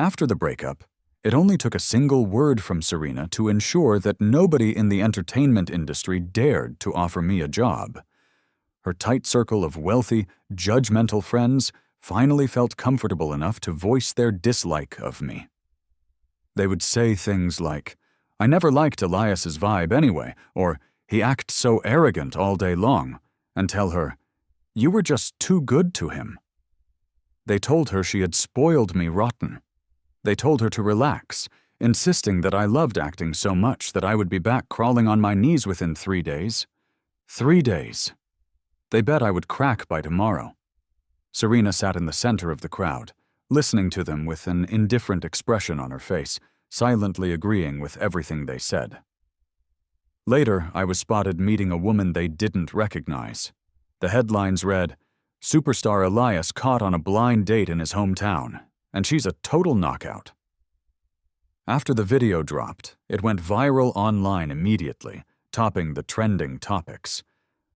After the breakup, it only took a single word from Serena to ensure that nobody in the entertainment industry dared to offer me a job. Her tight circle of wealthy, judgmental friends finally felt comfortable enough to voice their dislike of me. They would say things like, "I never liked Elias's vibe anyway," or "He acts so arrogant all day long," and tell her, "You were just too good to him." They told her she had spoiled me rotten. They told her to relax, insisting that I loved acting so much that I would be back crawling on my knees within 3 days. 3 days. They bet I would crack by tomorrow. Serena sat in the center of the crowd, listening to them with an indifferent expression on her face, silently agreeing with everything they said. Later, I was spotted meeting a woman they didn't recognize. The headlines read, "Superstar Elias caught on a blind date in his hometown, and she's a total knockout." After the video dropped, it went viral online immediately, topping the trending topics.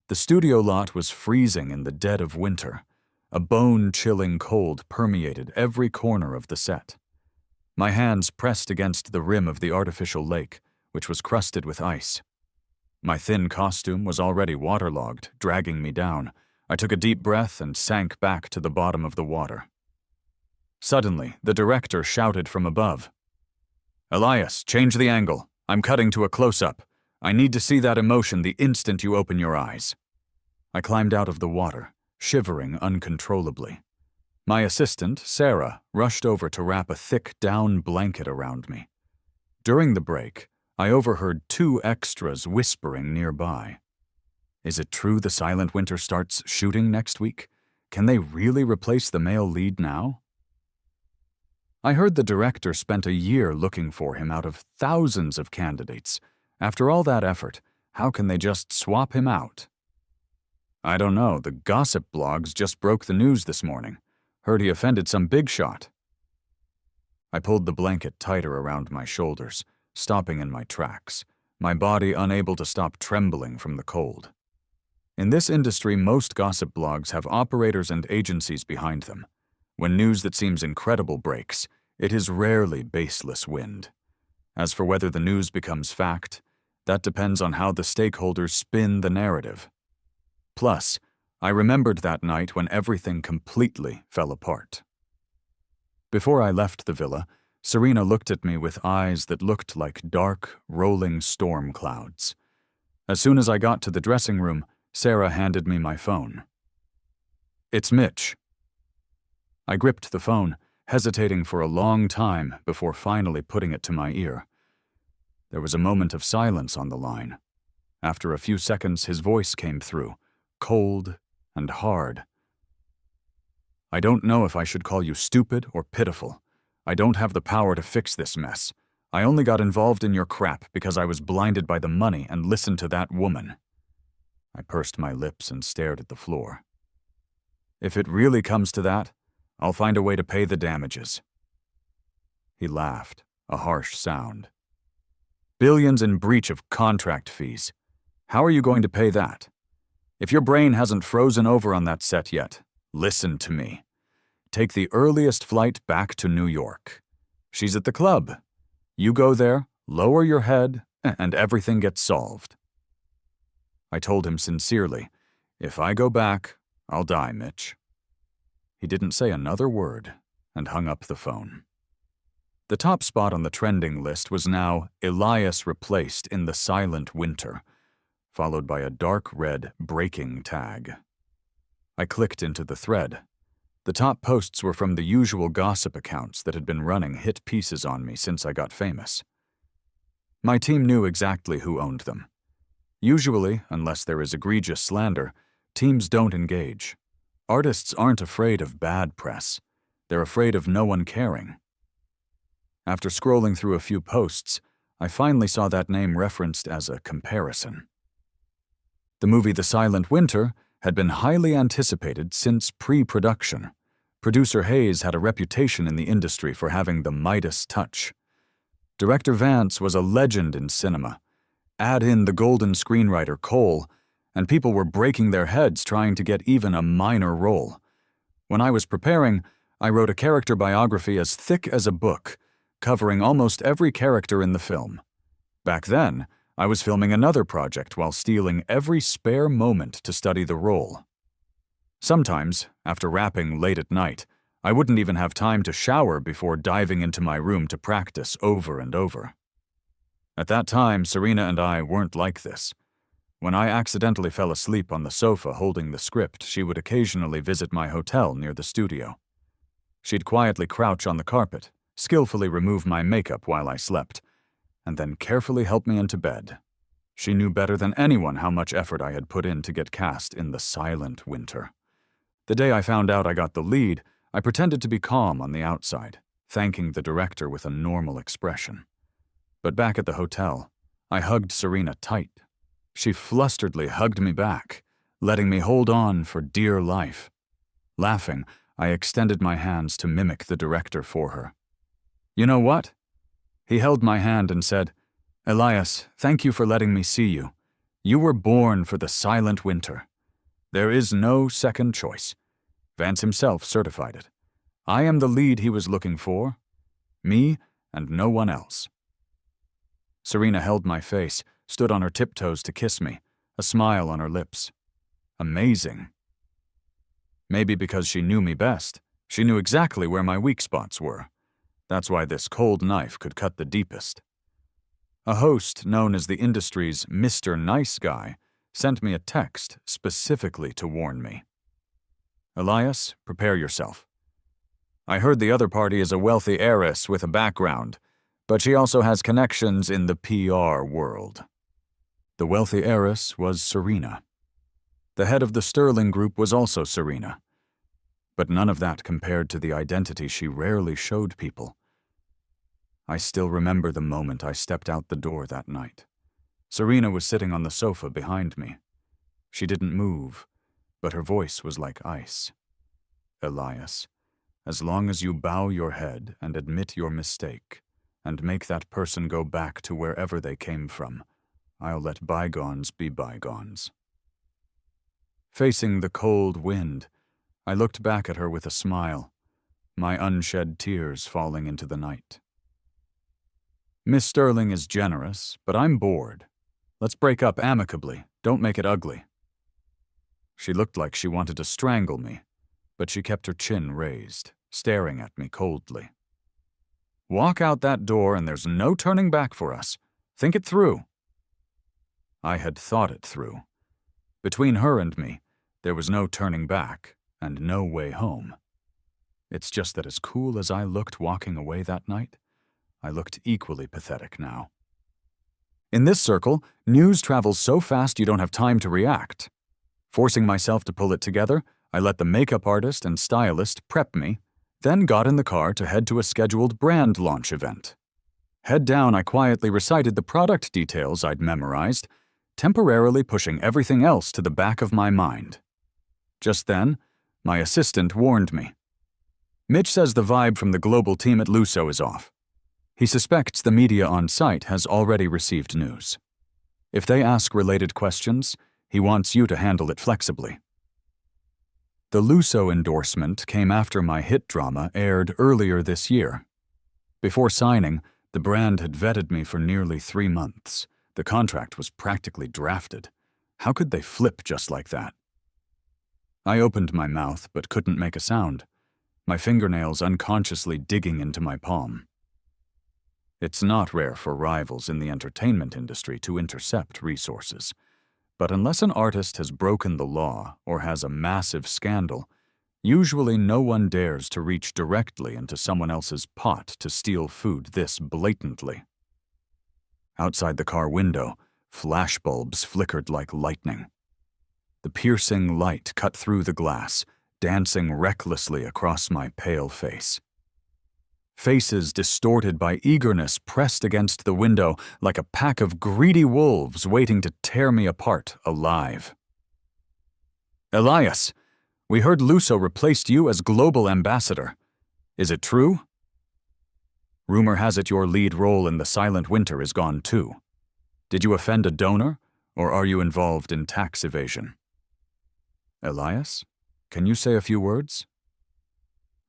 The studio lot was freezing in the dead of winter. A bone-chilling cold permeated every corner of the set. My hands pressed against the rim of the artificial lake, which was crusted with ice. My thin costume was already waterlogged, dragging me down. I took a deep breath and sank back to the bottom of the water. Suddenly, the director shouted from above, "Elias, change the angle. I'm cutting to a close-up. I need to see that emotion the instant you open your eyes." I climbed out of the water, shivering uncontrollably. My assistant, Sarah, rushed over to wrap a thick down blanket around me. During the break, I overheard 2 extras whispering nearby. Is it true the Silent Winter starts shooting next week? Can they really replace the male lead now? I heard the director spent a year looking for him out of thousands of candidates. After all that effort, how can they just swap him out? I don't know, the gossip blogs just broke the news this morning. Heard he offended some big shot. I pulled the blanket tighter around my shoulders, stopping in my tracks, my body unable to stop trembling from the cold. In this industry, most gossip blogs have operators and agencies behind them. When news that seems incredible breaks, it is rarely baseless wind. As for whether the news becomes fact, that depends on how the stakeholders spin the narrative. Plus, I remembered that night when everything completely fell apart. Before I left the villa, Serena looked at me with eyes that looked like dark, rolling storm clouds. As soon as I got to the dressing room, Sarah handed me my phone. "It's Mitch." I gripped the phone, hesitating for a long time before finally putting it to my ear. There was a moment of silence on the line. After a few seconds, his voice came through, cold and hard. "I don't know if I should call you stupid or pitiful. I don't have the power to fix this mess. I only got involved in your crap because I was blinded by the money and listened to that woman." I pursed my lips and stared at the floor. "If it really comes to that, I'll find a way to pay the damages." He laughed, a harsh sound. "Billions in breach of contract fees. How are you going to pay that? If your brain hasn't frozen over on that set yet, listen to me. Take the earliest flight back to New York. She's at the club. You go there, lower your head, and everything gets solved." I told him sincerely, "If I go back, I'll die, Mitch." He didn't say another word and hung up the phone. The top spot on the trending list was now Elias replaced in the Silent Winter, followed by a dark red breaking tag. I clicked into the thread. The top posts were from the usual gossip accounts that had been running hit pieces on me since I got famous. My team knew exactly who owned them. Usually, unless there is egregious slander, teams don't engage. Artists aren't afraid of bad press. They're afraid of no one caring. After scrolling through a few posts, I finally saw that name referenced as a comparison. The movie The Silent Winter had been highly anticipated since pre-production. Producer Hayes had a reputation in the industry for having the Midas touch. Director Vance was a legend in cinema. Add in the golden screenwriter Cole, and people were breaking their heads trying to get even a minor role. When I was preparing, I wrote a character biography as thick as a book, covering almost every character in the film. Back then, I was filming another project while stealing every spare moment to study the role. Sometimes, after wrapping late at night, I wouldn't even have time to shower before diving into my room to practice over and over. At that time, Serena and I weren't like this. When I accidentally fell asleep on the sofa holding the script, she would occasionally visit my hotel near the studio. She'd quietly crouch on the carpet, skillfully remove my makeup while I slept, and then carefully help me into bed. She knew better than anyone how much effort I had put in to get cast in The Silent Winter. The day I found out I got the lead, I pretended to be calm on the outside, thanking the director with a normal expression. But back at the hotel, I hugged Serena tight. She flusteredly hugged me back, letting me hold on for dear life. Laughing, I extended my hands to mimic the director for her. You know what? He held my hand and said, "Elias, thank you for letting me see you. You were born for The Silent Winter. There is no second choice. Vance himself certified it. I am the lead he was looking for. Me and no one else." Serena held my face, stood on her tiptoes to kiss me, a smile on her lips. Amazing. Maybe because she knew me best, she knew exactly where my weak spots were. That's why this cold knife could cut the deepest. A host known as the industry's Mr. Nice Guy sent me a text specifically to warn me. "Elias, prepare yourself. I heard the other party is a wealthy heiress with a background, but she also has connections in the PR world." The wealthy heiress was Serena. The head of the Sterling Group was also Serena. But none of that compared to the identity she rarely showed people. I still remember the moment I stepped out the door that night. Serena was sitting on the sofa behind me. She didn't move, but her voice was like ice. "Elias, as long as you bow your head and admit your mistake, and make that person go back to wherever they came from, I'll let bygones be bygones." Facing the cold wind, I looked back at her with a smile, my unshed tears falling into the night. "Miss Sterling is generous, but I'm bored. Let's break up amicably, don't make it ugly." She looked like she wanted to strangle me, but she kept her chin raised, staring at me coldly. "Walk out that door and there's no turning back for us. Think it through." I had thought it through. Between her and me, there was no turning back and no way home. It's just that as cool as I looked walking away that night, I looked equally pathetic now. In this circle, news travels so fast you don't have time to react. Forcing myself to pull it together, I let the makeup artist and stylist prep me, then got in the car to head to a scheduled brand launch event. Head down, I quietly recited the product details I'd memorized, temporarily pushing everything else to the back of my mind. Just then, my assistant warned me. "Mitch says the vibe from the global team at Lusso is off. He suspects the media on site has already received news. If they ask related questions, he wants you to handle it flexibly." The Lusso endorsement came after my hit drama aired earlier this year. Before signing, the brand had vetted me for nearly 3 months. The contract was practically drafted. How could they flip just like that? I opened my mouth but couldn't make a sound, my fingernails unconsciously digging into my palm. It's not rare for rivals in the entertainment industry to intercept resources. But unless an artist has broken the law or has a massive scandal, usually no one dares to reach directly into someone else's pot to steal food this blatantly. Outside the car window, flashbulbs flickered like lightning. The piercing light cut through the glass, dancing recklessly across my pale face. Faces distorted by eagerness pressed against the window like a pack of greedy wolves waiting to tear me apart alive. "Elias, we heard Lusso replaced you as global ambassador. Is it true? Rumor has it your lead role in The Silent Winter is gone too. Did you offend a donor, or are you involved in tax evasion?" "Elias, can you say a few words?"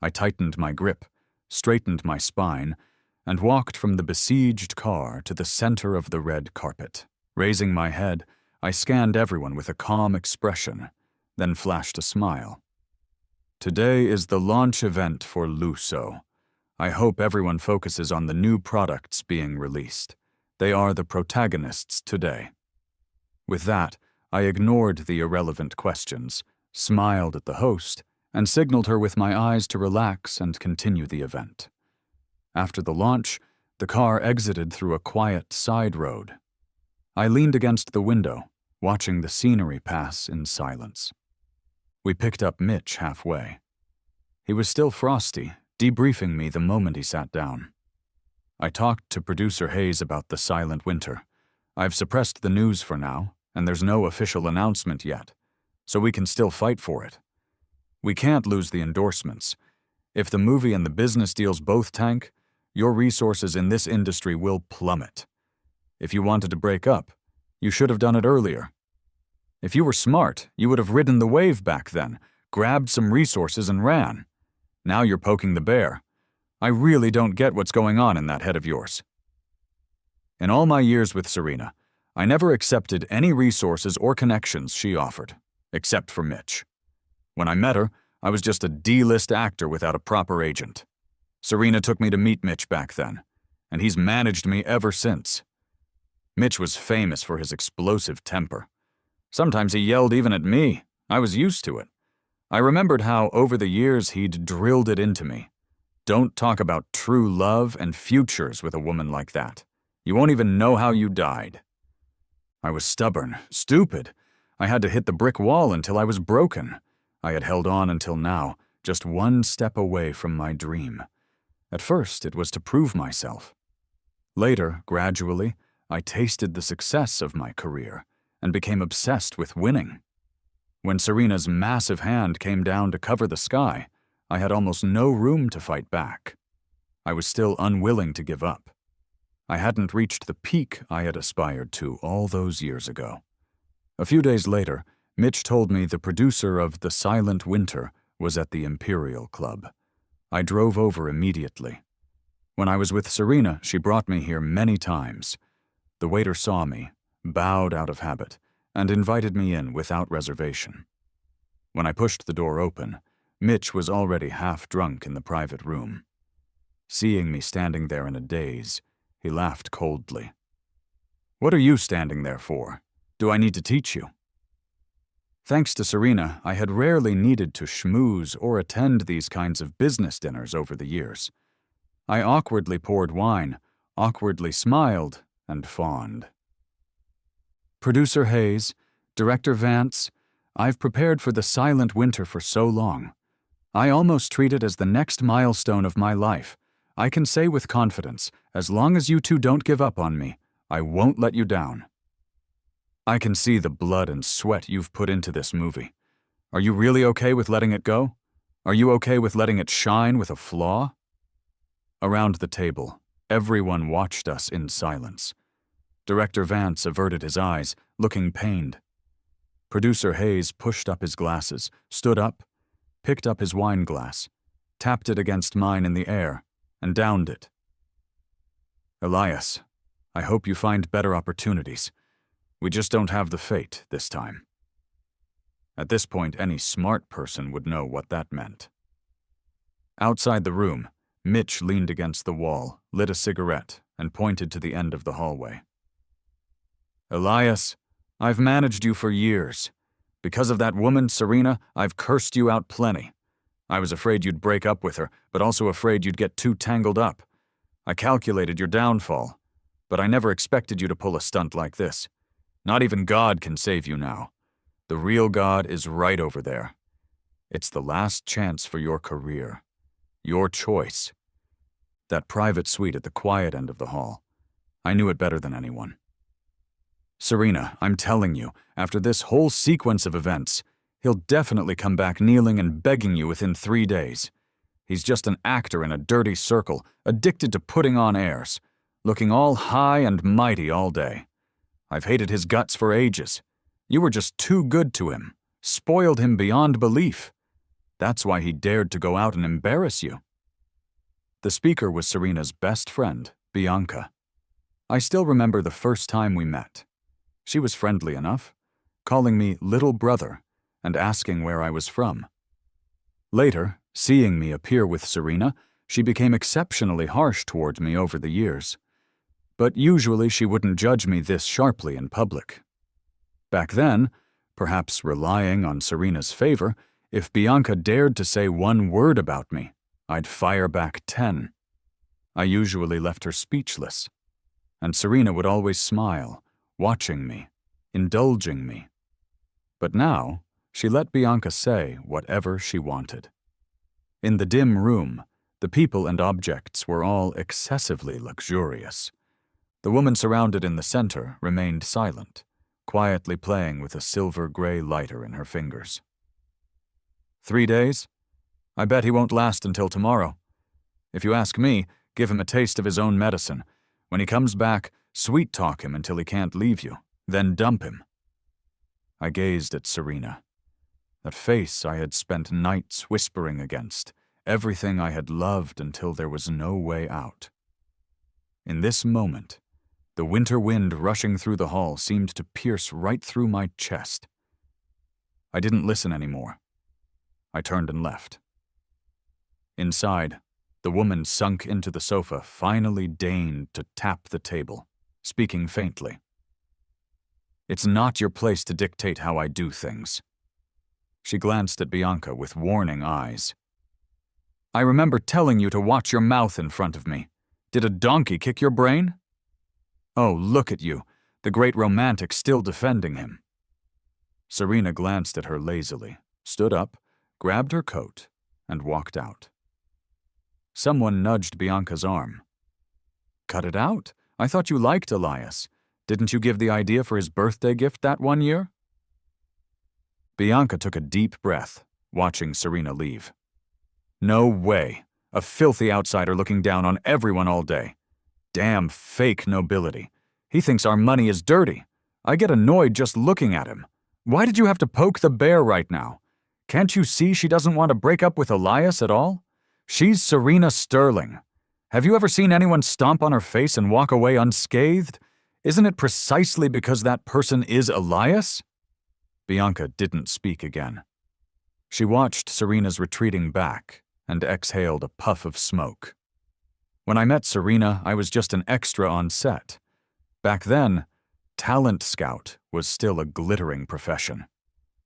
I tightened my grip, straightened my spine, and walked from the besieged car to the center of the red carpet. Raising my head, I scanned everyone with a calm expression, then flashed a smile. Today is the launch event for Luso. I hope everyone focuses on the new products being released. They are the protagonists today. With that, I ignored the irrelevant questions, smiled at the host, and signaled her with my eyes to relax and continue the event. After the launch, the car exited through a quiet side road. I leaned against the window, watching the scenery pass in silence. We picked up Mitch halfway. He was still frosty, debriefing me the moment he sat down. I talked to producer Hayes about the silent winter. I've suppressed the news for now, and there's no official announcement yet, so we can still fight for it. We can't lose the endorsements. If the movie and the business deals both tank, your resources in this industry will plummet. If you wanted to break up, you should have done it earlier. If you were smart, you would have ridden the wave back then, grabbed some resources and ran. Now you're poking the bear. I really don't get what's going on in that head of yours. In all my years with Serena, I never accepted any resources or connections she offered, except for Mitch. When I met her, I was just a D-list actor without a proper agent. Serena took me to meet Mitch back then, and he's managed me ever since. Mitch was famous for his explosive temper. Sometimes he yelled even at me. I was used to it. I remembered how, over the years, he'd drilled it into me. Don't talk about true love and futures with a woman like that. You won't even know how you died. I was stubborn, stupid. I had to hit the brick wall until I was broken. I had held on until now, just one step away from my dream. At first, it was to prove myself. Later, gradually, I tasted the success of my career and became obsessed with winning. When Serena's massive hand came down to cover the sky, I had almost no room to fight back. I was still unwilling to give up. I hadn't reached the peak I had aspired to all those years ago. A few days later, Mitch told me the producer of The Silent Winter was at the Imperial Club. I drove over immediately. When I was with Serena, she brought me here many times. The waiter saw me, bowed out of habit, and invited me in without reservation. When I pushed the door open, Mitch was already half drunk in the private room. Seeing me standing there in a daze, he laughed coldly. "What are you standing there for? Do I need to teach you?" Thanks to Serena, I had rarely needed to schmooze or attend these kinds of business dinners over the years. I awkwardly poured wine, awkwardly smiled, and fawned. "Producer Hayes, Director Vance, I've prepared for The Silent Winter for so long. I almost treat it as the next milestone of my life. I can say with confidence, as long as you two don't give up on me, I won't let you down. I can see the blood and sweat you've put into this movie. Are you really okay with letting it go? Are you okay with letting it shine with a flaw?" Around the table, everyone watched us in silence. Director Vance averted his eyes, looking pained. Producer Hayes pushed up his glasses, stood up, picked up his wine glass, tapped it against mine in the air, and downed it. "Elias, I hope you find better opportunities. We just don't have the fate this time." At this point, any smart person would know what that meant. Outside the room, Mitch leaned against the wall, lit a cigarette, and pointed to the end of the hallway. "Elias, I've managed you for years. Because of that woman, Serena, I've cursed you out plenty. I was afraid you'd break up with her, but also afraid you'd get too tangled up. I calculated your downfall, but I never expected you to pull a stunt like this. Not even God can save you now. The real God is right over there. It's the last chance for your career. Your choice." That private suite at the quiet end of the hall. I knew it better than anyone. "Serena, I'm telling you, after this whole sequence of events, he'll definitely come back kneeling and begging you within 3 days. He's just an actor in a dirty circle, addicted to putting on airs, looking all high and mighty all day. I've hated his guts for ages. You were just too good to him, spoiled him beyond belief. That's why he dared to go out and embarrass you." The speaker was Serena's best friend, Bianca. I still remember the first time we met. She was friendly enough, calling me little brother and asking where I was from. Later, seeing me appear with Serena, she became exceptionally harsh toward me over the years. But usually she wouldn't judge me this sharply in public. Back then, perhaps relying on Serena's favor, if Bianca dared to say one word about me, I'd fire back 10. I usually left her speechless, and Serena would always smile, watching me, indulging me. But now, she let Bianca say whatever she wanted. In the dim room, the people and objects were all excessively luxurious. The woman surrounded in the center remained silent, quietly playing with a silver-gray lighter in her fingers. 3 days? I bet he won't last until tomorrow. If you ask me, give him a taste of his own medicine. When he comes back, sweet-talk him until he can't leave you, then dump him." I gazed at Serena. That face I had spent nights whispering against, everything I had loved until there was no way out. In this moment, the winter wind rushing through the hall seemed to pierce right through my chest. I didn't listen anymore. I turned and left. Inside, the woman sunk into the sofa finally deigned to tap the table, speaking faintly. "It's not your place to dictate how I do things." She glanced at Bianca with warning eyes. "I remember telling you to watch your mouth in front of me. Did a donkey kick your brain?" "Oh, look at you, the great romantic still defending him." Serena glanced at her lazily, stood up, grabbed her coat, and walked out. Someone nudged Bianca's arm. "Cut it out. I thought you liked Elias. Didn't you give the idea for his birthday gift that one year?" Bianca took a deep breath, watching Serena leave. "No way. A filthy outsider looking down on everyone all day. Damn fake nobility. He thinks our money is dirty. I get annoyed just looking at him. Why did you have to poke the bear right now? Can't you see she doesn't want to break up with Elias at all? She's Serena Sterling. Have you ever seen anyone stomp on her face and walk away unscathed? Isn't it precisely because that person is Elias?" Bianca didn't speak again. She watched Serena's retreating back and exhaled a puff of smoke. When I met Serena, I was just an extra on set. Back then, talent scout was still a glittering profession.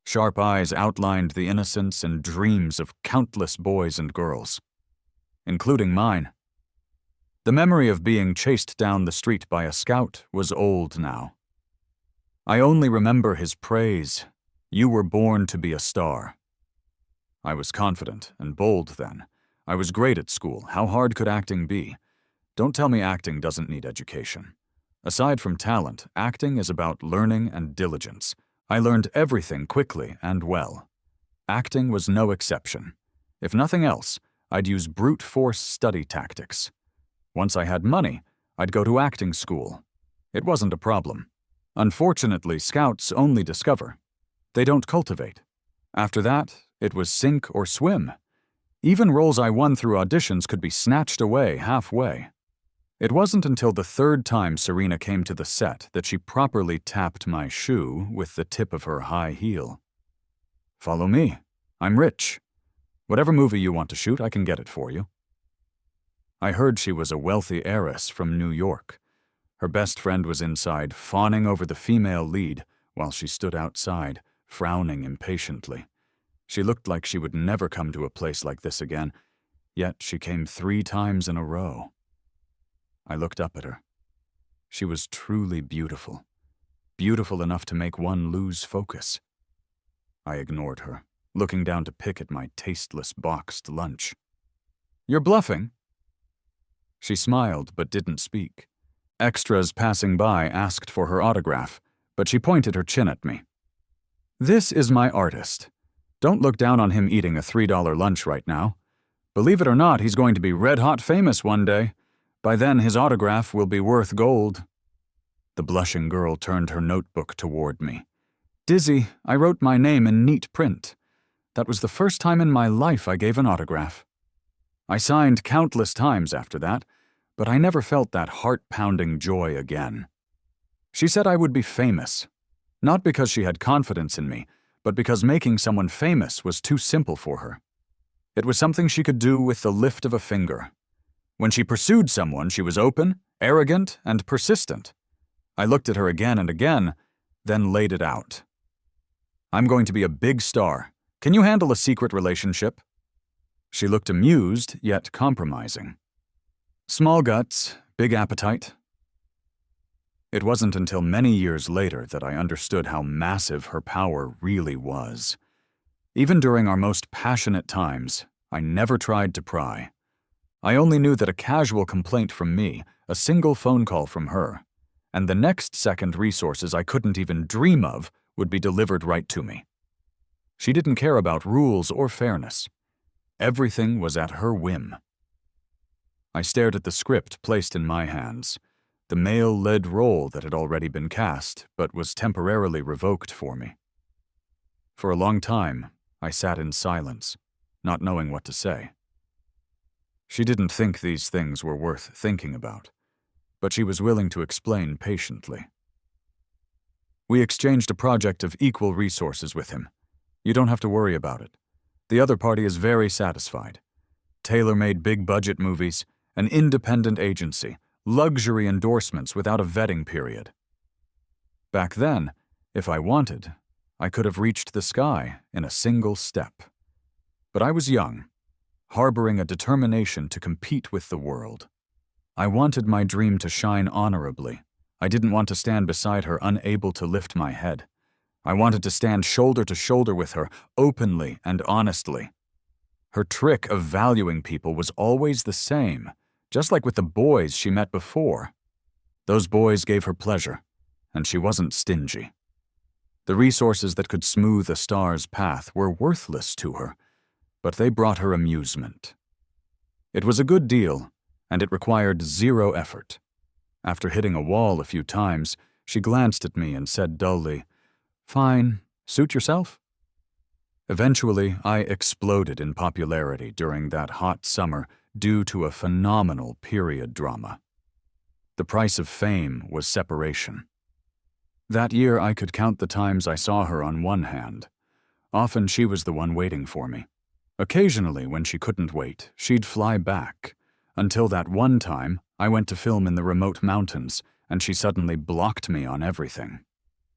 Sharp eyes outlined the innocence and dreams of countless boys and girls, including mine. The memory of being chased down the street by a scout was old now. I only remember his praise. "You were born to be a star." I was confident and bold then. I was great at school. How hard could acting be? Don't tell me acting doesn't need education. Aside from talent, acting is about learning and diligence. I learned everything quickly and well. Acting was no exception. If nothing else, I'd use brute force study tactics. Once I had money, I'd go to acting school. It wasn't a problem. Unfortunately, scouts only discover. They don't cultivate. After that, it was sink or swim. Even roles I won through auditions could be snatched away halfway. It wasn't until the third time Serena came to the set that she properly tapped my shoe with the tip of her high heel. "Follow me. I'm rich. Whatever movie you want to shoot, I can get it for you." I heard she was a wealthy heiress from New York. Her best friend was inside, fawning over the female lead, while she stood outside, frowning impatiently. She looked like she would never come to a place like this again, yet she came 3 times in a row. I looked up at her. She was truly beautiful, beautiful enough to make one lose focus. I ignored her, looking down to pick at my tasteless boxed lunch. "You're bluffing?" She smiled but didn't speak. Extras passing by asked for her autograph, but she pointed her chin at me. "This is my artist. Don't look down on him eating a $3 lunch right now. Believe it or not, he's going to be red-hot famous one day. By then, his autograph will be worth gold." The blushing girl turned her notebook toward me. "Dizzy, I wrote my name in neat print. That was the first time in my life I gave an autograph. I signed countless times after that, but I never felt that heart-pounding joy again. She said I would be famous, not because she had confidence in me, but because making someone famous was too simple for her. It was something she could do with the lift of a finger. When she pursued someone, she was open, arrogant, and persistent. I looked at her again and again, then laid it out. I'm going to be a big star. Can you handle a secret relationship? She looked amused, yet compromising. Small guts, big appetite. It wasn't until many years later that I understood how massive her power really was. Even during our most passionate times, I never tried to pry. I only knew that a casual complaint from me, a single phone call from her, and the next second resources I couldn't even dream of would be delivered right to me. She didn't care about rules or fairness. Everything was at her whim. I stared at the script placed in my hands, the male-led role that had already been cast but was temporarily revoked for me. For a long time, I sat in silence, not knowing what to say. She didn't think these things were worth thinking about, but she was willing to explain patiently. We exchanged a project of equal resources with him. You don't have to worry about it. The other party is very satisfied. Tailor-made big-budget movies, an independent agency, luxury endorsements without a vetting period. Back then, if I wanted, I could have reached the sky in a single step. But I was young, harboring a determination to compete with the world. I wanted my dream to shine honorably. I didn't want to stand beside her unable to lift my head. I wanted to stand shoulder to shoulder with her, openly and honestly. Her trick of valuing people was always the same, just like with the boys she met before. Those boys gave her pleasure, and she wasn't stingy. The resources that could smooth a star's path were worthless to her, but they brought her amusement. It was a good deal, and it required zero effort. After hitting a wall a few times, she glanced at me and said dully, "Fine, suit yourself?" Eventually, I exploded in popularity during that hot summer due to a phenomenal period drama. The price of fame was separation. That year, I could count the times I saw her on one hand. Often she was the one waiting for me. Occasionally, when she couldn't wait, she'd fly back. Until that one time, I went to film in the remote mountains, and she suddenly blocked me on everything.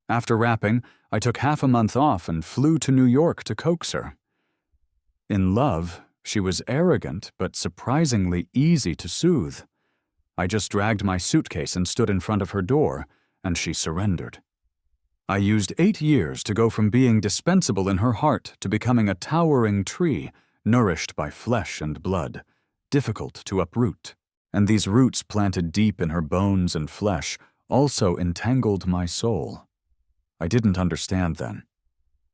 After wrapping, I took half a month off and flew to New York to coax her. In love, she was arrogant but surprisingly easy to soothe. I just dragged my suitcase and stood in front of her door, and she surrendered. I used 8 years to go from being dispensable in her heart to becoming a towering tree, nourished by flesh and blood, difficult to uproot. And these roots planted deep in her bones and flesh also entangled my soul. I didn't understand then.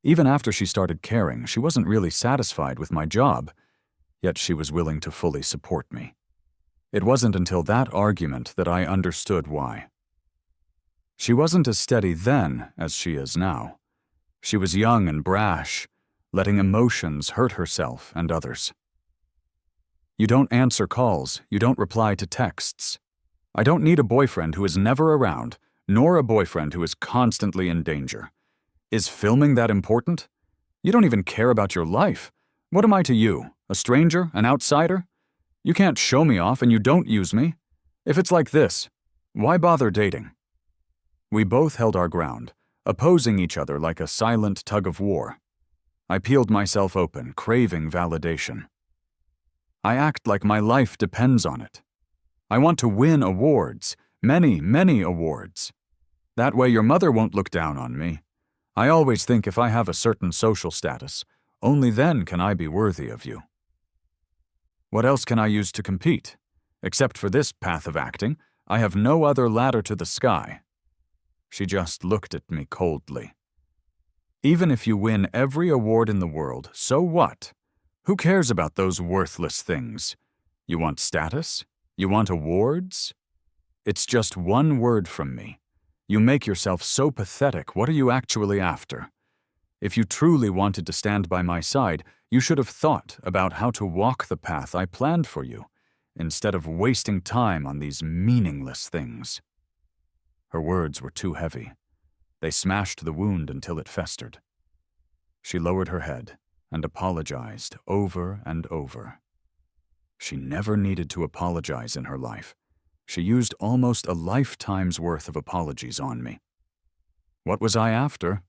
Even after she started caring, she wasn't really satisfied with my job, yet she was willing to fully support me. It wasn't until that argument that I understood why. She wasn't as steady then as she is now. She was young and brash, letting emotions hurt herself and others. You don't answer calls, you don't reply to texts. I don't need a boyfriend who is never around, nor a boyfriend who is constantly in danger. Is filming that important? You don't even care about your life. What am I to you? A stranger? An outsider? You can't show me off and you don't use me. If it's like this, why bother dating? We both held our ground, opposing each other like a silent tug of war. I peeled myself open, craving validation. I act like my life depends on it. I want to win awards, many, many awards. That way your mother won't look down on me. I always think if I have a certain social status, only then can I be worthy of you. What else can I use to compete? Except for this path of acting, I have no other ladder to the sky. She just looked at me coldly. Even if you win every award in the world, so what? Who cares about those worthless things? You want status? You want awards? It's just one word from me. You make yourself so pathetic. What are you actually after? If you truly wanted to stand by my side, you should have thought about how to walk the path I planned for you, instead of wasting time on these meaningless things." Her words were too heavy. They smashed the wound until it festered. She lowered her head and apologized over and over. She never needed to apologize in her life. She used almost a lifetime's worth of apologies on me. What was I after?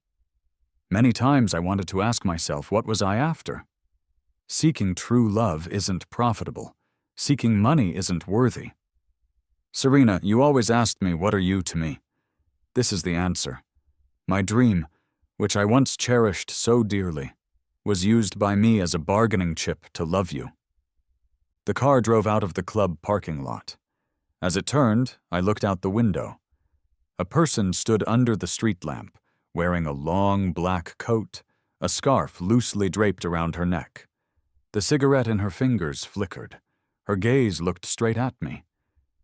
Many times I wanted to ask myself, what was I after? Seeking true love isn't profitable. Seeking money isn't worthy. Serena, you always asked me, what are you to me? This is the answer. My dream, which I once cherished so dearly, was used by me as a bargaining chip to love you. The car drove out of the club parking lot. As it turned, I looked out the window. A person stood under the street lamp, wearing a long black coat, a scarf loosely draped around her neck. The cigarette in her fingers flickered. Her gaze looked straight at me.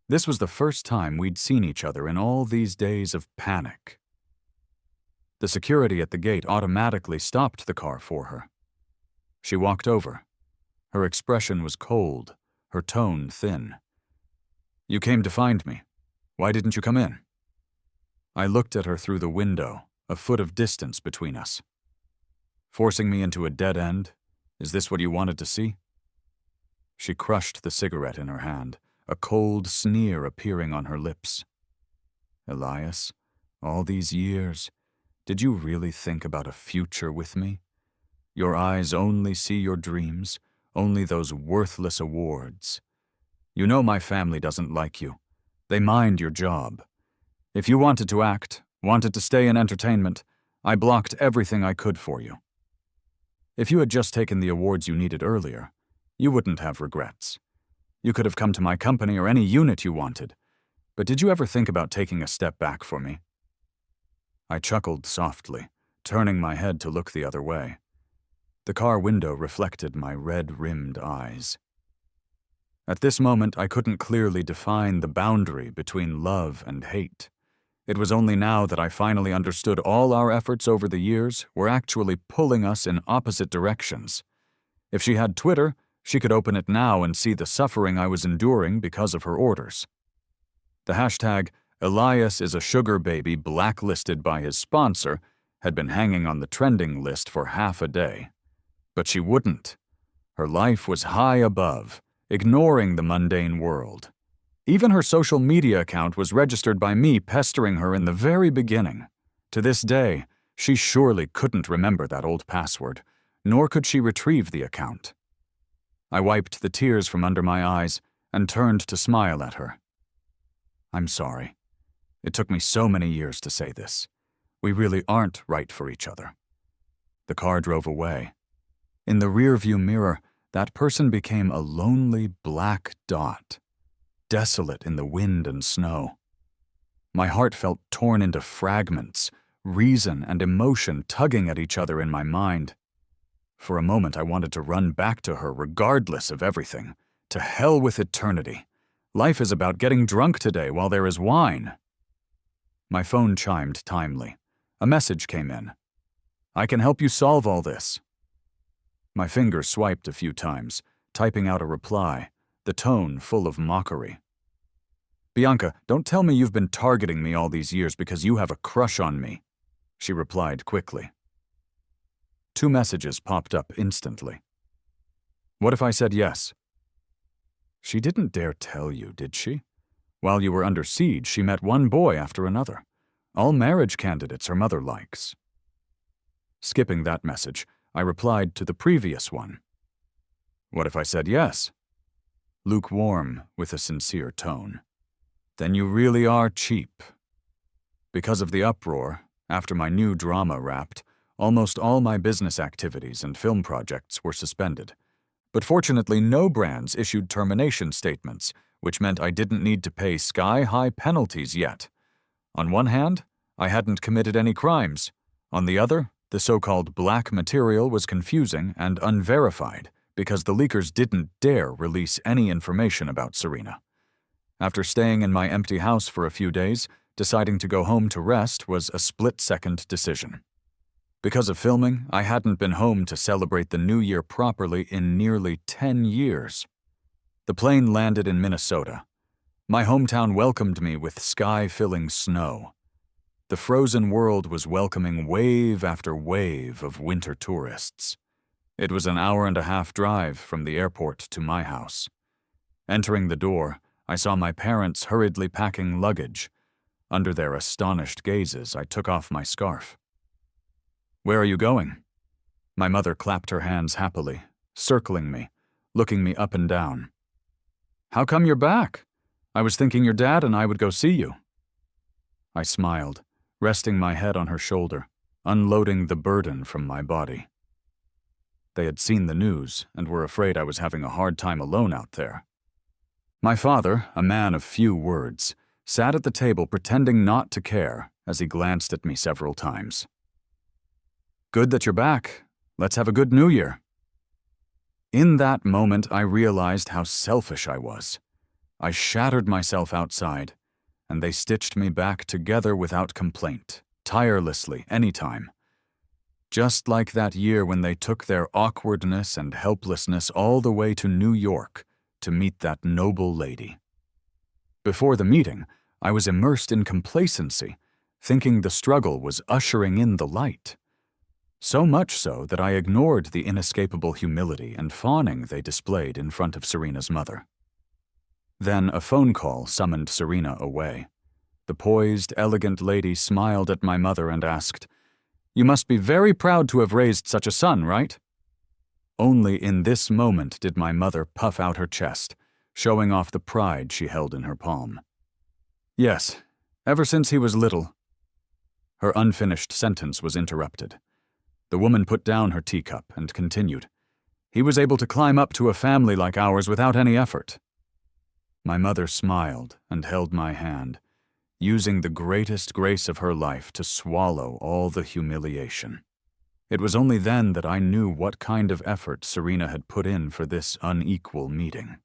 This was the first time we'd seen each other in all these days of panic. The security at the gate automatically stopped the car for her. She walked over. Her expression was cold, her tone thin. "You came to find me. Why didn't you come in?" I looked at her through the window, a foot of distance between us. "Forcing me into a dead end? Is this what you wanted to see?" She crushed the cigarette in her hand, a cold sneer appearing on her lips. "Elias, all these years, did you really think about a future with me? Your eyes only see your dreams, only those worthless awards. You know my family doesn't like you. They mind your job. If you wanted to act, wanted to stay in entertainment, I blocked everything I could for you. If you had just taken the awards you needed earlier, you wouldn't have regrets. You could have come to my company or any unit you wanted. But did you ever think about taking a step back for me?" I chuckled softly, turning my head to look the other way. The car window reflected my red-rimmed eyes. At this moment, I couldn't clearly define the boundary between love and hate. It was only now that I finally understood all our efforts over the years were actually pulling us in opposite directions. If she had Twitter, she could open it now and see the suffering I was enduring because of her orders. The hashtag "Elias is a sugar baby" blacklisted by his sponsor had been hanging on the trending list for half a day. But she wouldn't. Her life was high above, ignoring the mundane world. Even her social media account was registered by me pestering her in the very beginning. To this day, she surely couldn't remember that old password, nor could she retrieve the account. I wiped the tears from under my eyes and turned to smile at her. "I'm sorry. It took me so many years to say this. We really aren't right for each other." The car drove away. In the rearview mirror, that person became a lonely black dot, desolate in the wind and snow. My heart felt torn into fragments, reason and emotion tugging at each other in my mind. For a moment, I wanted to run back to her regardless of everything. To hell with eternity. Life is about getting drunk today while there is wine. My phone chimed timely. A message came in. "I can help you solve all this." My finger swiped a few times, typing out a reply, the tone full of mockery. "Bianca, don't tell me you've been targeting me all these years because you have a crush on me," she replied quickly. 2 messages popped up instantly. "What if I said yes?" She didn't dare tell you, did she? While you were under siege, she met one boy after another. All marriage candidates her mother likes. Skipping that message, I replied to the previous one. "What if I said yes?" Lukewarm, with a sincere tone. "Then you really are cheap." Because of the uproar, after my new drama wrapped, almost all my business activities and film projects were suspended. But fortunately, no brands issued termination statements, which meant I didn't need to pay sky-high penalties yet. On one hand, I hadn't committed any crimes. On the other, the so-called black material was confusing and unverified because the leakers didn't dare release any information about Serena. After staying in my empty house for a few days, deciding to go home to rest was a split-second decision. Because of filming, I hadn't been home to celebrate the New Year properly in nearly 10 years. The plane landed in Minnesota. My hometown welcomed me with sky-filling snow. The frozen world was welcoming wave after wave of winter tourists. It was an hour-and-a-half drive from the airport to my house. Entering the door, I saw my parents hurriedly packing luggage. Under their astonished gazes, I took off my scarf. "Where are you going?" My mother clapped her hands happily, circling me, looking me up and down. "How come you're back? I was thinking your dad and I would go see you." I smiled, resting my head on her shoulder, unloading the burden from my body. They had seen the news and were afraid I was having a hard time alone out there. My father, a man of few words, sat at the table pretending not to care as he glanced at me several times. "Good that you're back. Let's have a good New Year." In that moment, I realized how selfish I was. I shattered myself outside, and they stitched me back together without complaint, tirelessly, anytime. Just like that year when they took their awkwardness and helplessness all the way to New York to meet that noble lady. Before the meeting, I was immersed in complacency, thinking the struggle was ushering in the light. So much so that I ignored the inescapable humility and fawning they displayed in front of Serena's mother. Then a phone call summoned Serena away. The poised, elegant lady smiled at my mother and asked, "You must be very proud to have raised such a son, right?" Only in this moment did my mother puff out her chest, showing off the pride she held in her palm. "Yes, ever since he was little." Her unfinished sentence was interrupted. The woman put down her teacup and continued, "He was able to climb up to a family like ours without any effort." My mother smiled and held my hand, using the greatest grace of her life to swallow all the humiliation. It was only then that I knew what kind of effort Serena had put in for this unequal meeting.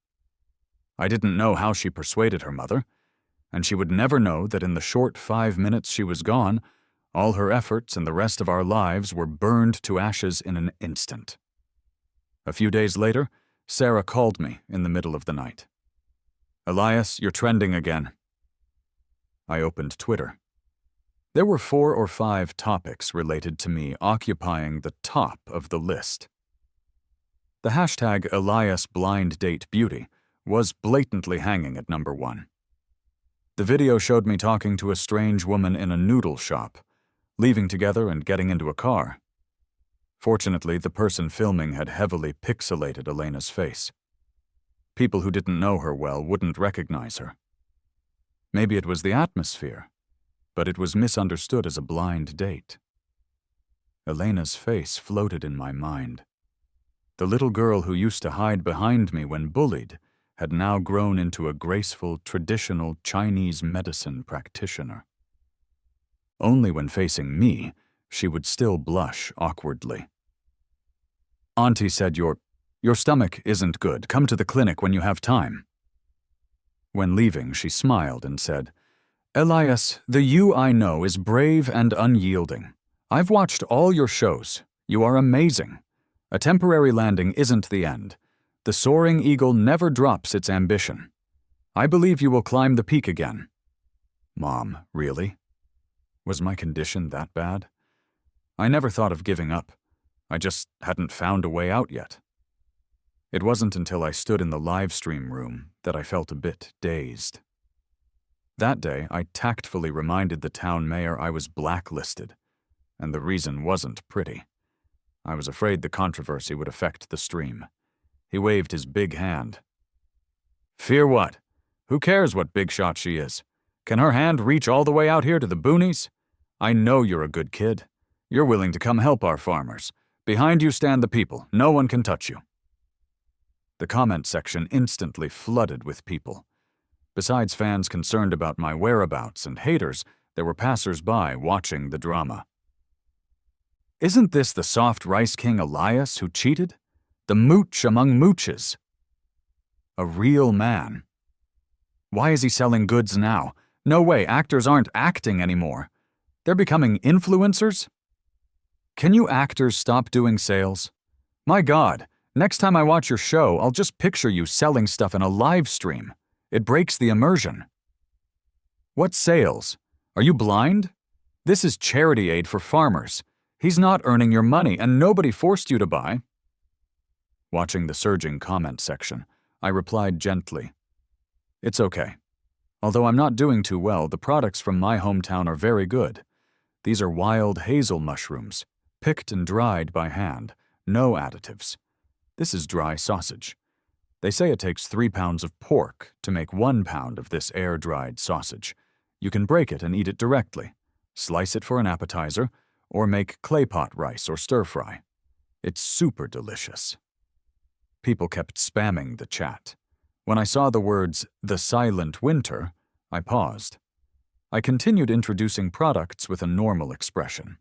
I didn't know how she persuaded her mother, and she would never know that in the short 5 minutes she was gone, all her efforts and the rest of our lives were burned to ashes in an instant. A few days later, Sarah called me in the middle of the night. "Elias, you're trending again." I opened Twitter. There were 4 or 5 topics related to me occupying the top of the list. The hashtag #EliasBlindDateBeauty was blatantly hanging at number 1. The video showed me talking to a strange woman in a noodle shop, leaving together and getting into a car. Fortunately, the person filming had heavily pixelated Elena's face. People who didn't know her well wouldn't recognize her. Maybe it was the atmosphere, but it was misunderstood as a blind date. Elena's face floated in my mind. The little girl who used to hide behind me when bullied had now grown into a graceful, traditional Chinese medicine practitioner. Only when facing me, she would still blush awkwardly. "Auntie said your stomach isn't good. Come to the clinic when you have time." When leaving, she smiled and said, "Elias, the you I know is brave and unyielding. I've watched all your shows. You are amazing. A temporary landing isn't the end. The soaring eagle never drops its ambition. I believe you will climb the peak again." Mom, really? Was my condition that bad? I never thought of giving up. I just hadn't found a way out yet. It wasn't until I stood in the live stream room that I felt a bit dazed. That day, I tactfully reminded the town mayor I was blacklisted, and the reason wasn't pretty. I was afraid the controversy would affect the stream. He waved his big hand. "Fear what? Who cares what big shot she is? Can her hand reach all the way out here to the boonies? I know you're a good kid. You're willing to come help our farmers. Behind you stand the people. No one can touch you." The comment section instantly flooded with people. Besides fans concerned about my whereabouts and haters, there were passers-by watching the drama. "Isn't this the soft rice king Elias who cheated? The mooch among mooches. A real man. Why is he selling goods now? No way, actors aren't acting anymore. They're becoming influencers? Can you actors stop doing sales? My God, next time I watch your show, I'll just picture you selling stuff in a live stream. It breaks the immersion. What sales? Are you blind? This is charity aid for farmers. He's not earning your money, and nobody forced you to buy. Watching the surging comment section, I replied gently, "It's okay. Although I'm not doing too well, the products from my hometown are very good. These are wild hazel mushrooms, picked and dried by hand, no additives. This is dry sausage. They say it takes 3 pounds of pork to make 1 pound of this air-dried sausage. You can break it and eat it directly, slice it for an appetizer, or make clay pot rice or stir-fry. It's super delicious." People kept spamming the chat. When I saw the words, "The Silent Winter," I paused. I continued introducing products with a normal expression.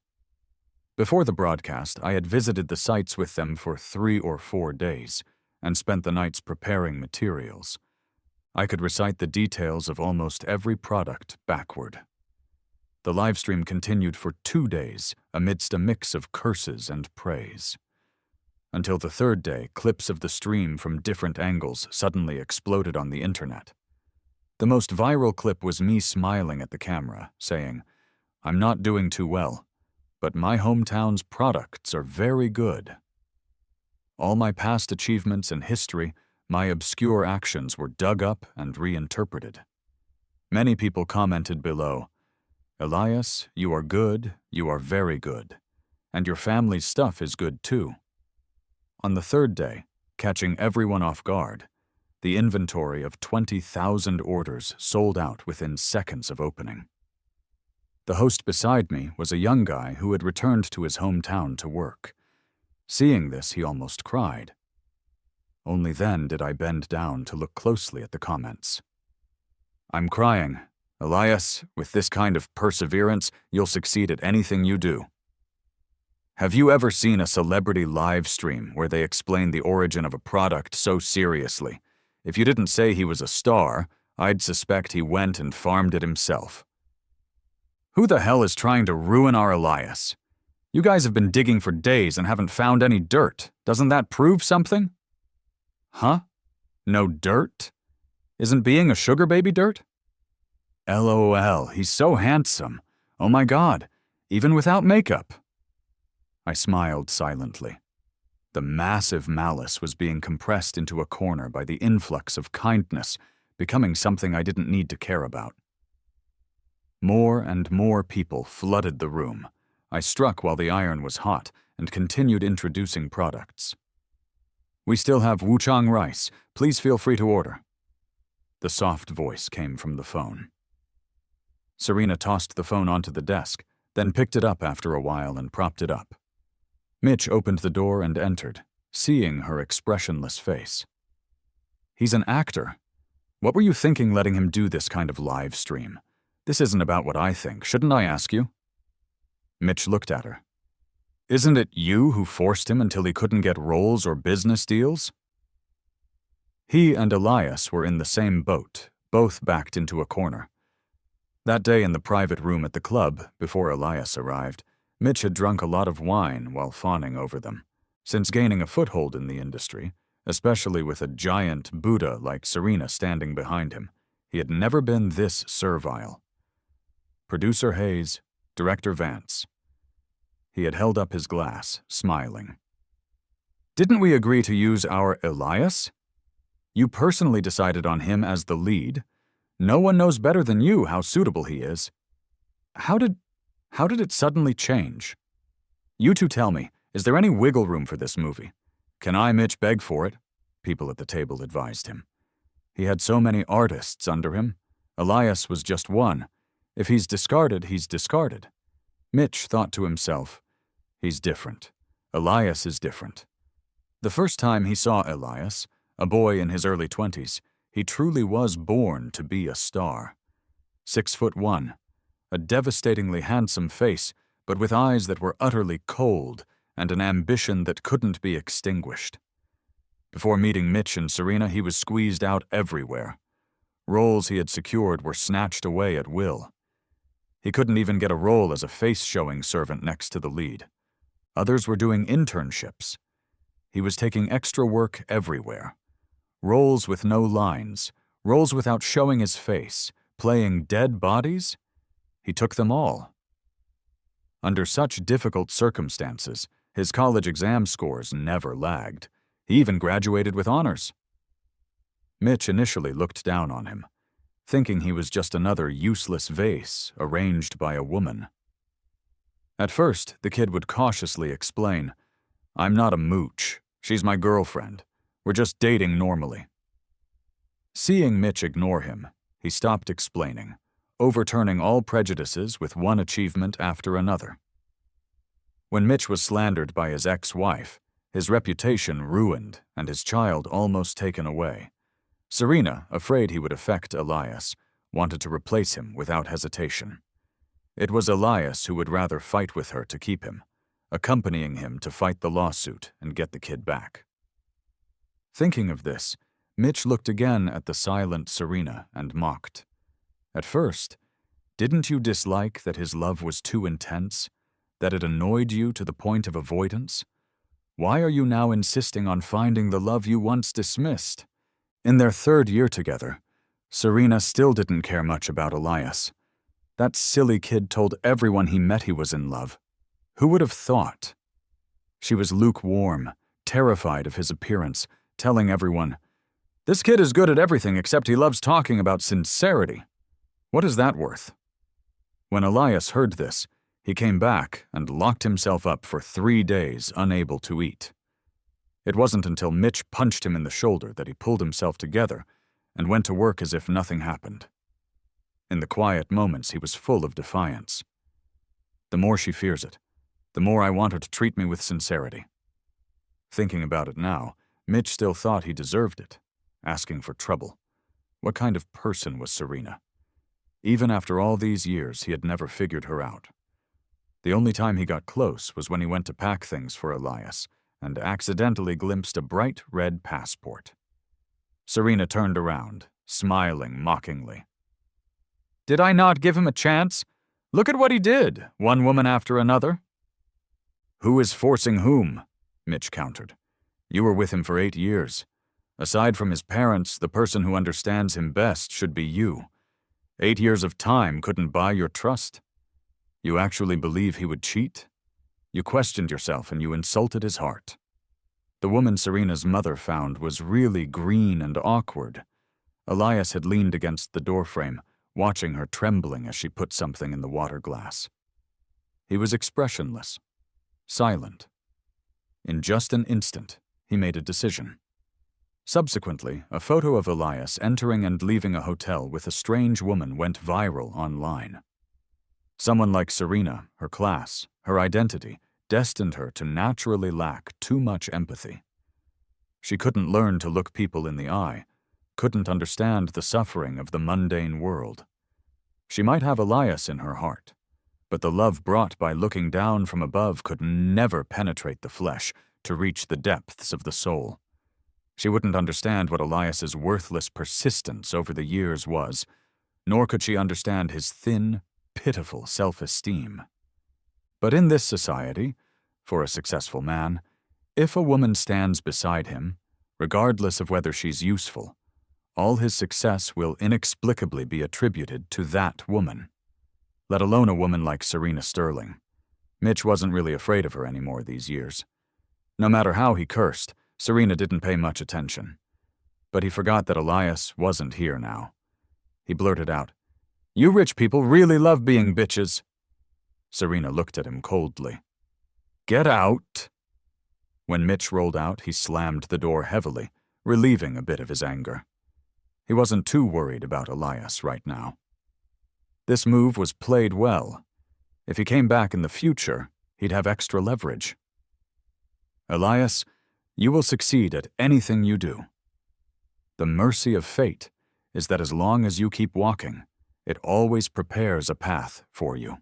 Before the broadcast, I had visited the sites with them for 3 or 4 days and spent the nights preparing materials. I could recite the details of almost every product backward. The livestream continued for 2 days amidst a mix of curses and praise. Until the 3rd day, clips of the stream from different angles suddenly exploded on the internet. The most viral clip was me smiling at the camera, saying, "I'm not doing too well, but my hometown's products are very good." All my past achievements and history, my obscure actions were dug up and reinterpreted. Many people commented below, "Elias, you are good, you are very good, and your family's stuff is good too." On the 3rd day, catching everyone off guard, the inventory of 20,000 orders sold out within seconds of opening. The host beside me was a young guy who had returned to his hometown to work. Seeing this, he almost cried. Only then did I bend down to look closely at the comments. "I'm crying. Elias, with this kind of perseverance, you'll succeed at anything you do." Have you ever seen a celebrity live stream where they explain the origin of a product so seriously? If you didn't say he was a star, I'd suspect he went and farmed it himself. Who the hell is trying to ruin our Elias? You guys have been digging for days and haven't found any dirt. Doesn't that prove something? Huh? No dirt? Isn't being a sugar baby dirt? LOL, he's so handsome. Oh my God, even without makeup. I smiled silently. The massive malice was being compressed into a corner by the influx of kindness, becoming something I didn't need to care about. More and more people flooded the room. I struck while the iron was hot and continued introducing products. "We still have wuchang rice. Please feel free to order." The soft voice came from the phone. Serena tossed the phone onto the desk, then picked it up after a while and propped it up. Mitch opened the door and entered, seeing her expressionless face. "He's an actor. What were you thinking letting him do this kind of live stream? This isn't about what I think. Shouldn't I ask you?" Mitch looked at her. "Isn't it you who forced him until he couldn't get roles or business deals?" He and Elias were in the same boat, both backed into a corner. That day in the private room at the club, before Elias arrived, Mitch had drunk a lot of wine while fawning over them. Since gaining a foothold in the industry, especially with a giant Buddha like Serena standing behind him, he had never been this servile. Producer Hayes, Director Vance. He had held up his glass, smiling. "Didn't we agree to use our Elias? You personally decided on him as the lead. No one knows better than you how suitable he is. How did it suddenly change? You two tell me, is there any wiggle room for this movie? Can I, Mitch, beg for it?" People at the table advised him. He had so many artists under him. Elias was just one. If he's discarded, he's discarded. Mitch thought to himself, he's different. Elias is different. The first time he saw Elias, a boy in his early 20s, he truly was born to be a star. 6'1", a devastatingly handsome face, but with eyes that were utterly cold and an ambition that couldn't be extinguished. Before meeting Mitch and Serena, he was squeezed out everywhere. Roles he had secured were snatched away at will. He couldn't even get a role as a face-showing servant next to the lead. Others were doing internships. He was taking extra work everywhere. Roles with no lines, roles without showing his face, playing dead bodies. He took them all. Under such difficult circumstances, his college exam scores never lagged. He even graduated with honors. Mitch initially looked down on him, thinking he was just another useless vase arranged by a woman. At first, the kid would cautiously explain, "I'm not a mooch. She's my girlfriend. We're just dating normally." Seeing Mitch ignore him, he stopped explaining, overturning all prejudices with one achievement after another. When Mitch was slandered by his ex-wife, his reputation ruined and his child almost taken away, Serena, afraid he would affect Elias, wanted to replace him without hesitation. It was Elias who would rather fight with her to keep him, accompanying him to fight the lawsuit and get the kid back. Thinking of this, Mitch looked again at the silent Serena and mocked. At first, didn't you dislike that his love was too intense, that it annoyed you to the point of avoidance? Why are you now insisting on finding the love you once dismissed? In their 3rd year together, Serena still didn't care much about Elias. That silly kid told everyone he met he was in love. Who would have thought? She was lukewarm, terrified of his appearance, telling everyone, "This kid is good at everything except he loves talking about sincerity. What is that worth?" When Elias heard this, he came back and locked himself up for 3 days, unable to eat. It wasn't until Mitch punched him in the shoulder that he pulled himself together and went to work as if nothing happened. In the quiet moments, he was full of defiance. "The more she fears it, the more I want her to treat me with sincerity." Thinking about it now, Mitch still thought he deserved it, asking for trouble. What kind of person was Serena? Even after all these years, he had never figured her out. The only time he got close was when he went to pack things for Elias and accidentally glimpsed a bright red passport. Serena turned around, smiling mockingly. "Did I not give him a chance? Look at what he did, one woman after another." "Who is forcing whom?" Mitch countered. "You were with him for 8 years. Aside from his parents, the person who understands him best should be you. 8 years of time couldn't buy your trust. You actually believe he would cheat? You questioned yourself and you insulted his heart." The woman Serena's mother found was really green and awkward. Elias had leaned against the doorframe, watching her trembling as she put something in the water glass. He was expressionless, silent. In just an instant, he made a decision. Subsequently, a photo of Elias entering and leaving a hotel with a strange woman went viral online. Someone like Serena, her class, her identity, destined her to naturally lack too much empathy. She couldn't learn to look people in the eye, couldn't understand the suffering of the mundane world. She might have Elias in her heart, but the love brought by looking down from above could never penetrate the flesh to reach the depths of the soul. She wouldn't understand what Elias's worthless persistence over the years was, nor could she understand his thin, pitiful self-esteem. But in this society, for a successful man, if a woman stands beside him, regardless of whether she's useful, all his success will inexplicably be attributed to that woman. Let alone a woman like Serena Sterling. Mitch wasn't really afraid of her anymore these years. No matter how he cursed, Serena didn't pay much attention. But he forgot that Elias wasn't here now. He blurted out, "You rich people really love being bitches." Serena looked at him coldly. "Get out." When Mitch rolled out, he slammed the door heavily, relieving a bit of his anger. He wasn't too worried about Elias right now. This move was played well. If he came back in the future, he'd have extra leverage. "Elias, you will succeed at anything you do. The mercy of fate is that as long as you keep walking, it always prepares a path for you."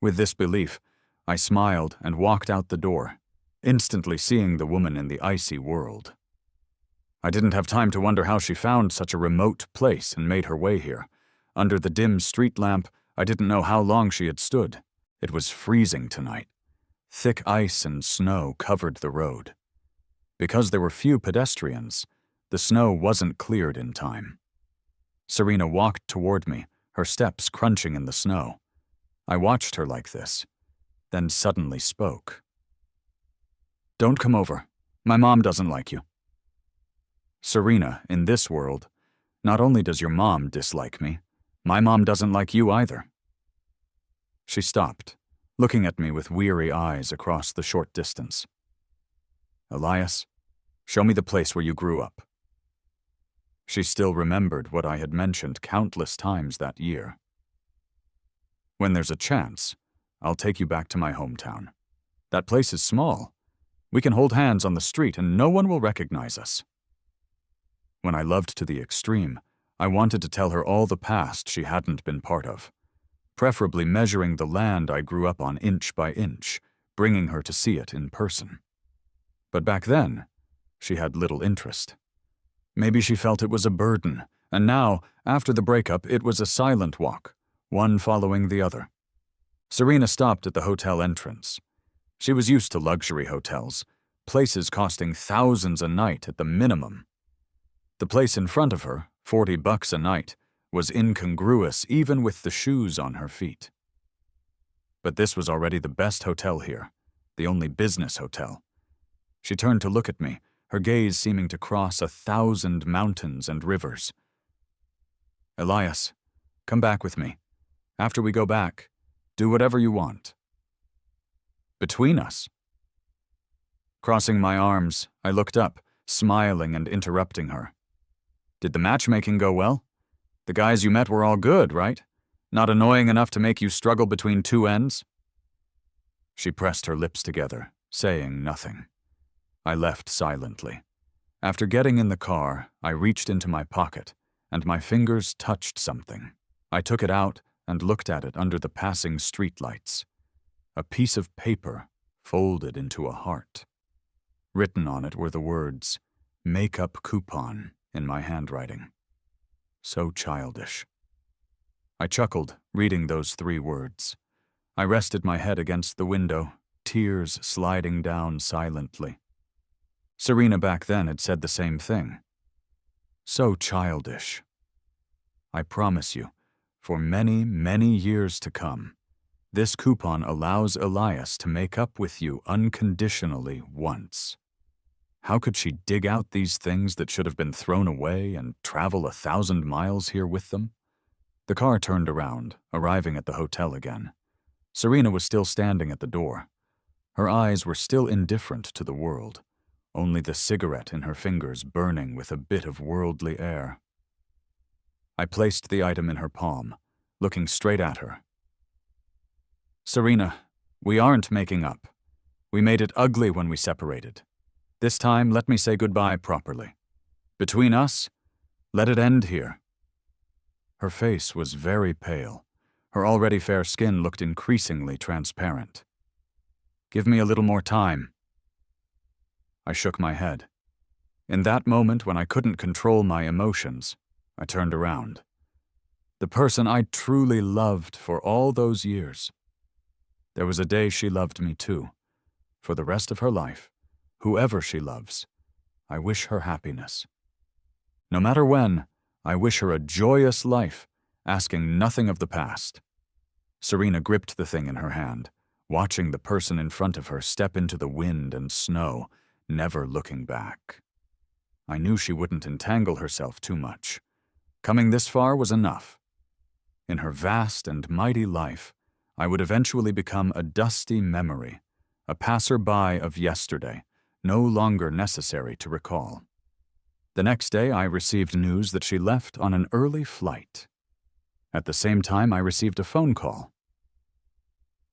With this belief, I smiled and walked out the door, instantly seeing the woman in the icy world. I didn't have time to wonder how she found such a remote place and made her way here. Under the dim street lamp, I didn't know how long she had stood. It was freezing tonight. Thick ice and snow covered the road. Because there were few pedestrians, the snow wasn't cleared in time. Serena walked toward me, her steps crunching in the snow. I watched her like this, then suddenly spoke. "Don't come over. My mom doesn't like you." "Serena, in this world, not only does your mom dislike me, my mom doesn't like you either." She stopped, looking at me with weary eyes across the short distance. "Elias, show me the place where you grew up." She still remembered what I had mentioned countless times that year. "When there's a chance, I'll take you back to my hometown. That place is small. We can hold hands on the street and no one will recognize us." When I loved to the extreme, I wanted to tell her all the past she hadn't been part of, preferably measuring the land I grew up on inch by inch, bringing her to see it in person. But back then, she had little interest. Maybe she felt it was a burden, and now, after the breakup, it was a silent walk, one following the other. Serena stopped at the hotel entrance. She was used to luxury hotels, places costing thousands a night at the minimum. The place in front of her, $40 a night, was incongruous even with the shoes on her feet. But this was already the best hotel here, the only business hotel. She turned to look at me, her gaze seeming to cross 1,000 mountains and rivers. "Elias, come back with me. After we go back, do whatever you want." "Between us?" Crossing my arms, I looked up, smiling and interrupting her. "Did the matchmaking go well? The guys you met were all good, right? Not annoying enough to make you struggle between two ends?" She pressed her lips together, saying nothing. I left silently. After getting in the car, I reached into my pocket, and my fingers touched something. I took it out and looked at it under the passing streetlights. A piece of paper folded into a heart. Written on it were the words, "Makeup coupon," in my handwriting. So childish. I chuckled, reading those 3 words. I rested my head against the window, tears sliding down silently. Serena back then had said the same thing. So childish. I promise you, for many, many years to come, this coupon allows Elias to make up with you unconditionally once. How could she dig out these things that should have been thrown away and travel 1,000 miles here with them? The car turned around, arriving at the hotel again. Serena was still standing at the door. Her eyes were still indifferent to the world, only the cigarette in her fingers burning with a bit of worldly air. I placed the item in her palm, looking straight at her. "Serena, we aren't making up. We made it ugly when we separated. This time, let me say goodbye properly. Between us, let it end here." Her face was very pale. Her already fair skin looked increasingly transparent. "Give me a little more time." I shook my head. In that moment when I couldn't control my emotions, I turned around. The person I truly loved for all those years. There was a day she loved me too. For the rest of her life, whoever she loves, I wish her happiness. No matter when, I wish her a joyous life, asking nothing of the past. Serena gripped the thing in her hand, watching the person in front of her step into the wind and snow, never looking back. I knew she wouldn't entangle herself too much. Coming this far was enough. In her vast and mighty life, I would eventually become a dusty memory, a passer-by of yesterday, no longer necessary to recall. The next day, I received news that she left on an early flight. At the same time, I received a phone call.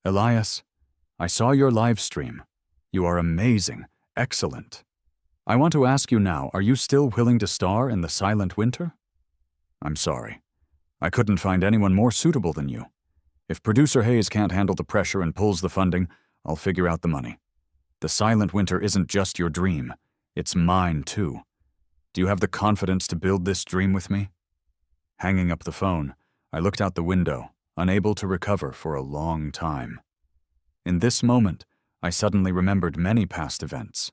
"Elias, I saw your live stream. You are amazing, excellent. I want to ask you now, are you still willing to star in The Silent Winter? I'm sorry. I couldn't find anyone more suitable than you. If producer Hayes can't handle the pressure and pulls the funding, I'll figure out the money. The Silent Winter isn't just your dream, it's mine too. Do you have the confidence to build this dream with me?" Hanging up the phone, I looked out the window, unable to recover for a long time. In this moment, I suddenly remembered many past events.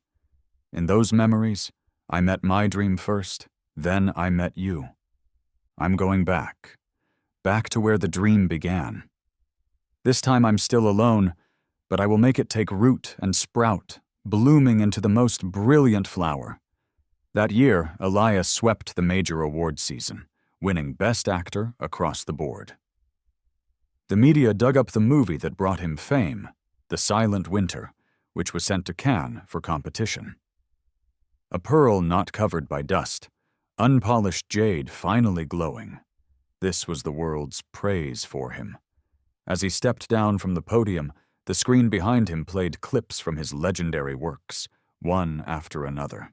In those memories, I met my dream first, then I met you. I'm going back to where the dream began. This time I'm still alone, but I will make it take root and sprout, blooming into the most brilliant flower. That year, Elias swept the major award season, winning Best Actor across the board. The media dug up the movie that brought him fame, The Silent Winter, which was sent to Cannes for competition. A pearl not covered by dust, unpolished jade finally glowing. This was the world's praise for him. As he stepped down from the podium, the screen behind him played clips from his legendary works, one after another.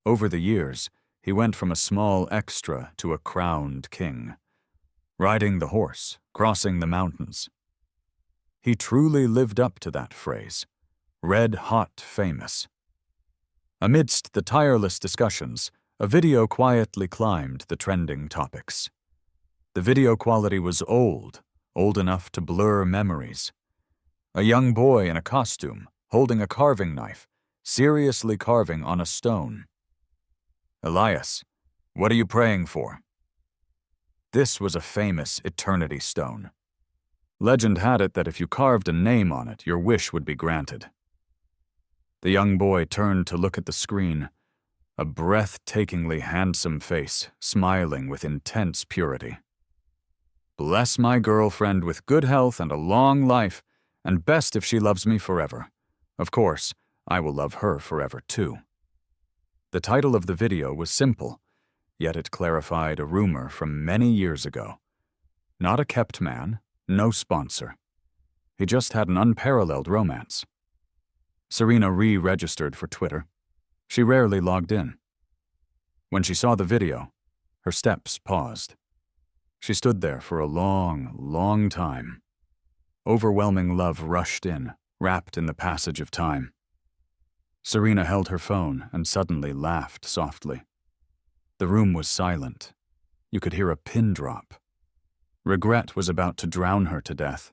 Over the years, he went from a small extra to a crowned king, riding the horse, crossing the mountains. He truly lived up to that phrase, red-hot famous. Amidst the tireless discussions, a video quietly climbed the trending topics. The video quality was old enough to blur memories. A young boy in a costume, holding a carving knife, seriously carving on a stone. Elias, what are you praying for? This was a famous eternity stone. Legend had it that if you carved a name on it, your wish would be granted. The young boy turned to look at the screen, a breathtakingly handsome face, smiling with intense purity. Bless my girlfriend with good health and a long life, and best if she loves me forever. Of course, I will love her forever too. The title of the video was simple, yet it clarified a rumor from many years ago. Not a kept man, no sponsor. He just had an unparalleled romance. Serena re-registered for Twitter. She rarely logged in. When she saw the video, her steps paused. She stood there for a long, long time. Overwhelming love rushed in, wrapped in the passage of time. Serena held her phone and suddenly laughed softly. The room was silent. You could hear a pin drop. Regret was about to drown her to death.